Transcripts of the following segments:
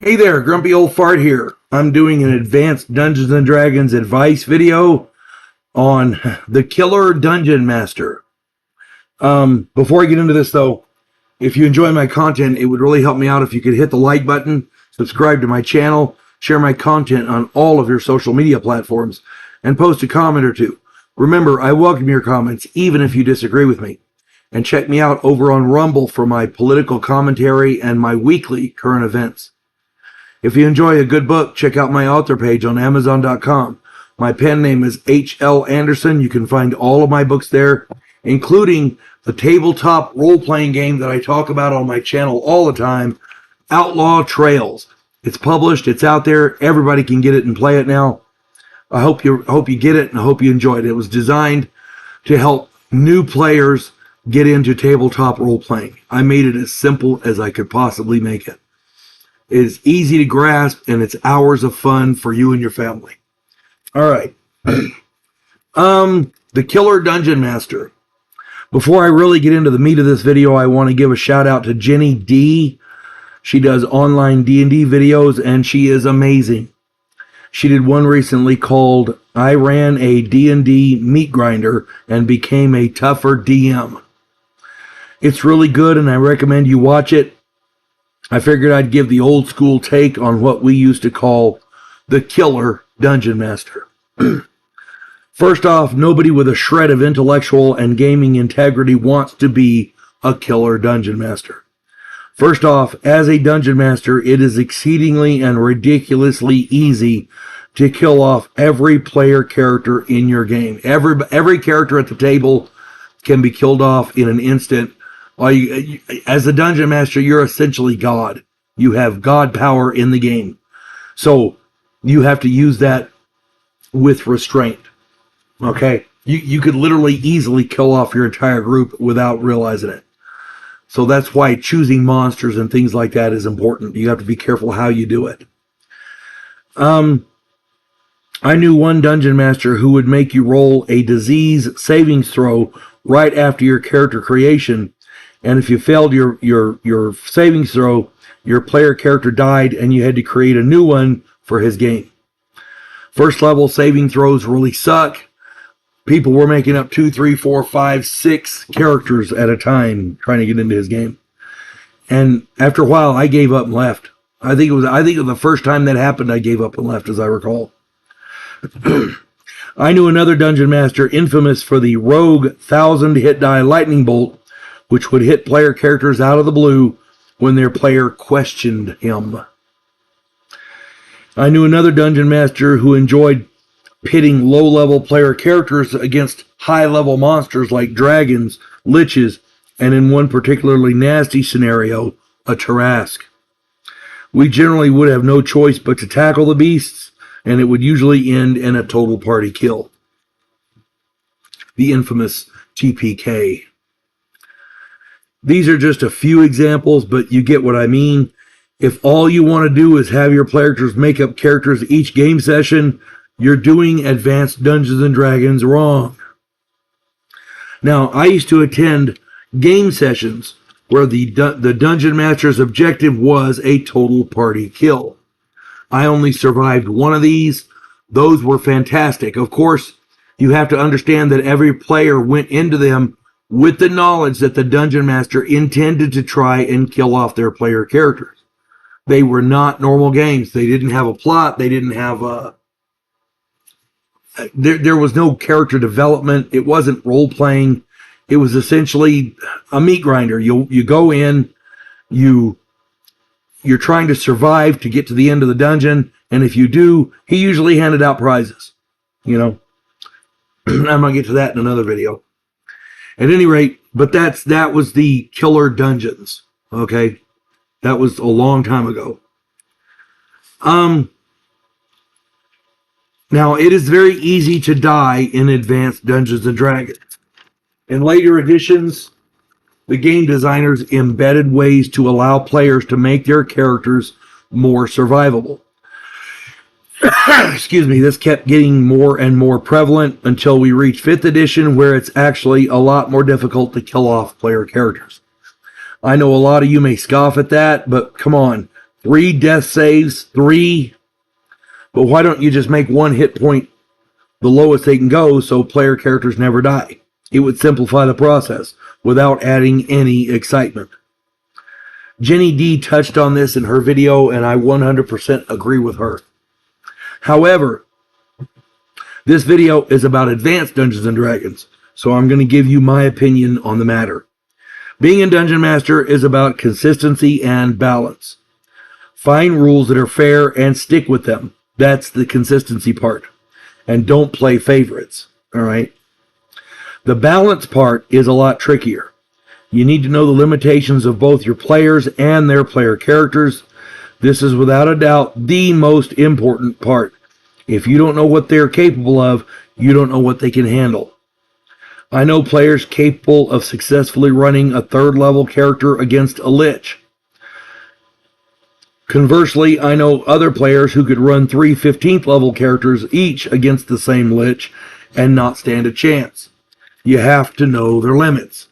Hey there, Grumpy Old Fart here. I'm doing an advanced Dungeons & Dragons advice video on the Killer Dungeon Master. Before I get into this though, if you enjoy my content, it would really help me out if you could hit the like button, subscribe to my channel, share my content on all of your social media platforms, and post a comment or two. Remember, I welcome your comments, even if you disagree with me. And check me out over on Rumble for my political commentary and my weekly current events. If you enjoy a good book, check out my author page on Amazon.com. My pen name is H.L. Anderson. You can find all of my books there, including the tabletop role-playing game that I talk about on my channel all the time, Outlaw Trails. It's published. It's out there. Everybody can get it and play it now. I hope you get it, and I hope you enjoy it. It was designed to help new players get into tabletop role-playing. I made it as simple as I could possibly make it. It is easy to grasp, and it's hours of fun for you and your family. All right. The Killer Dungeon Master. Before I really get into the meat of this video, I want to give a shout out to Jenny D. She does online D&D videos, and she is amazing. She did one recently called I Ran a D&D Meat Grinder and Became a Tougher DM. It's really good, and I recommend you watch it. I figured I'd give the old school take on what we used to call the Killer Dungeon Master. First off, nobody with a shred of intellectual and gaming integrity wants to be a Killer Dungeon Master. First off, as a Dungeon Master, it is exceedingly and ridiculously easy to kill off every player character in your game. Every character at the table can be killed off in an instant. As a Dungeon Master, you're essentially God. You have God power in the game. So you have to use that with restraint. Okay? You could literally easily kill off your entire group without realizing it. So that's why choosing monsters and things like that is important. You have to be careful how you do it. I knew one Dungeon Master who would make you roll a disease savings throw right after your character creation. And if you failed your savings throw, your player character died and you had to create a new one for his game. First level saving throws really suck. People were making up 2, 3, 4, 5, 6 characters at a time trying to get into his game. And after a while, I gave up and left. I think it was the first time that happened, I gave up and left, as I recall. I knew another Dungeon Master infamous for the rogue 1,000 hit die lightning bolt, which would hit player characters out of the blue when their player questioned him. I knew another Dungeon Master who enjoyed pitting low-level player characters against high-level monsters like dragons, liches, and in one particularly nasty scenario, a Tarrasque. We generally would have no choice but to tackle the beasts, and it would usually end in a total party kill. The infamous TPK. These are just a few examples, but you get what I mean. If all you want to do is have your players make up characters each game session, you're doing advanced Dungeons & Dragons wrong. Now, I used to attend game sessions where the Dungeon Master's objective was a total party kill. I only survived one of these. Those were fantastic. Of course, you have to understand that every player went into them with the knowledge that the Dungeon Master intended to try and kill off their player characters. They were not normal games. They didn't have a plot. They didn't have a... There was no character development. It wasn't role-playing. It was essentially a meat grinder. You go in, you're trying to survive to get to the end of the dungeon, and if you do, he usually handed out prizes. You know? I'm going to get to that in another video. At any rate, but that was the Killer Dungeons, okay? That was a long time ago. Now, it is very easy to die in advanced Dungeons & Dragons. In later editions, the game designers embedded ways to allow players to make their characters more survivable. Excuse me, this kept getting more and more prevalent until we reached 5th edition, where it's actually a lot more difficult to kill off player characters. I know a lot of you may scoff at that, but come on. 3 death saves, 3. But why don't you just make 1 hit point the lowest they can go so player characters never die? It would simplify the process without adding any excitement. Jenny D touched on this in her video, and I 100% agree with her. However, this video is about advanced Dungeons & Dragons, so I'm going to give you my opinion on the matter. Being a Dungeon Master is about consistency and balance. Find rules that are fair and stick with them. That's the consistency part. And don't play favorites, all right? The balance part is a lot trickier. You need to know the limitations of both your players and their player characters. This is without a doubt the most important part. If you don't know what they're capable of, you don't know what they can handle. I know players capable of successfully running a 3rd level character against a lich. Conversely, I know other players who could run 3 15th level characters each against the same lich and not stand a chance. You have to know their limits.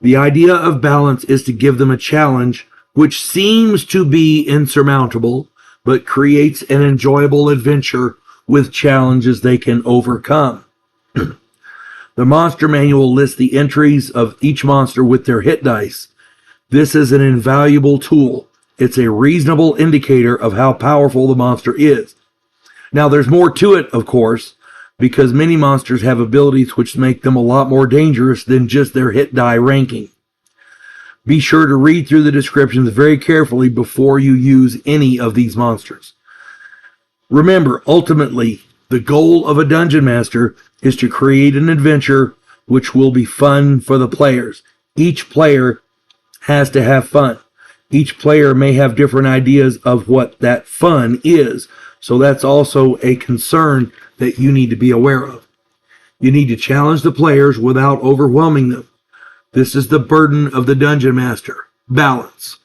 The idea of balance is to give them a challenge which seems to be insurmountable, but creates an enjoyable adventure with challenges they can overcome. The monster manual lists the entries of each monster with their hit dice. This is an invaluable tool. It's a reasonable indicator of how powerful the monster is. Now, there's more to it, of course, because many monsters have abilities which make them a lot more dangerous than just their hit die ranking. Be sure to read through the descriptions very carefully before you use any of these monsters. Remember, ultimately, the goal of a Dungeon Master is to create an adventure which will be fun for the players. Each player has to have fun. Each player may have different ideas of what that fun is, so that's also a concern that you need to be aware of. You need to challenge the players without overwhelming them. This is the burden of the Dungeon Master: balance.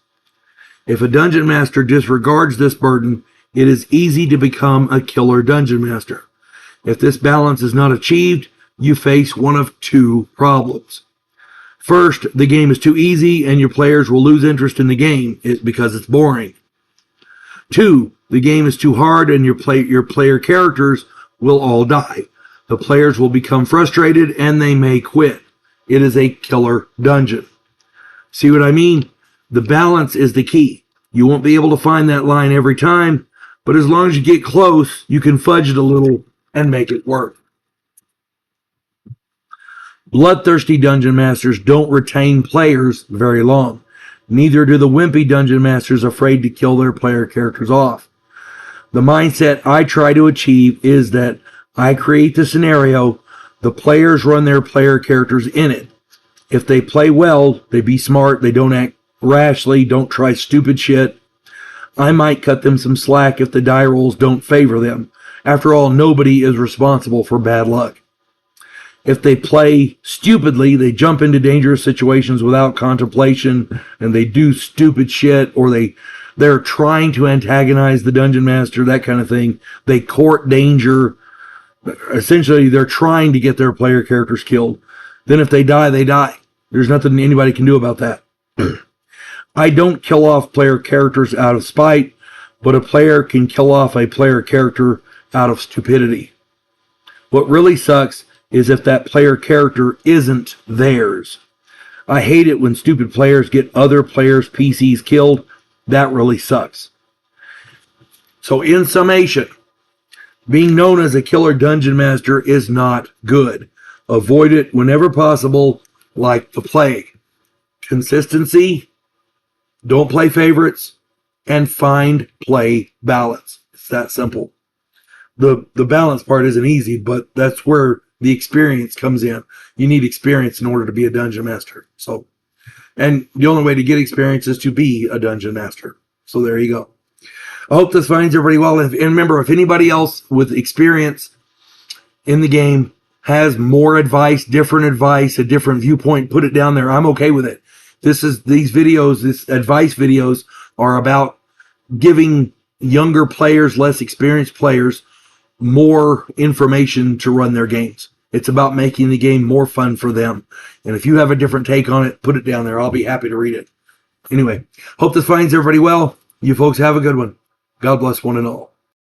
If a Dungeon Master disregards this burden, it is easy to become a killer Dungeon Master. If this balance is not achieved, you face one of 2 problems. First, the game is too easy and your players will lose interest in the game because it's boring. 2, the game is too hard and your player characters will all die. The players will become frustrated and they may quit. It is a killer dungeon. See what I mean? The balance is the key. You won't be able to find that line every time, but as long as you get close, you can fudge it a little and make it work. Bloodthirsty Dungeon Masters don't retain players very long. Neither do the wimpy Dungeon Masters afraid to kill their player characters off. The mindset I try to achieve is that I create the scenario, the players run their player characters in it. If they play well, they be smart, they don't act rashly, don't try stupid shit. I might cut them some slack if the die rolls don't favor them. After all, nobody is responsible for bad luck. If they play stupidly, they jump into dangerous situations without contemplation, and they do stupid shit, or they're trying to antagonize the Dungeon Master, that kind of thing. They court danger. Essentially, they're trying to get their player characters killed. Then if they die, they die. There's nothing anybody can do about that. I don't kill off player characters out of spite, but a player can kill off a player character out of stupidity. What really sucks is if that player character isn't theirs. I hate it when stupid players get other players' PCs killed. That really sucks. So in summation, being known as a killer Dungeon Master is not good. Avoid it whenever possible, like the plague. Consistency, don't play favorites, and find play balance. It's that simple. The balance part isn't easy, but that's where the experience comes in. You need experience in order to be a Dungeon Master. So, and the only way to get experience is to be a Dungeon Master. So there you go. I hope this finds everybody well. And remember, if anybody else with experience in the game has more advice, a different viewpoint, put it down there. I'm okay with it. These videos, this advice videos are about giving younger players, less experienced players, more information to run their games. It's about making the game more fun for them. And if you have a different take on it, put it down there. I'll be happy to read it. Anyway, hope this finds everybody well. You folks have a good one. God bless one and all.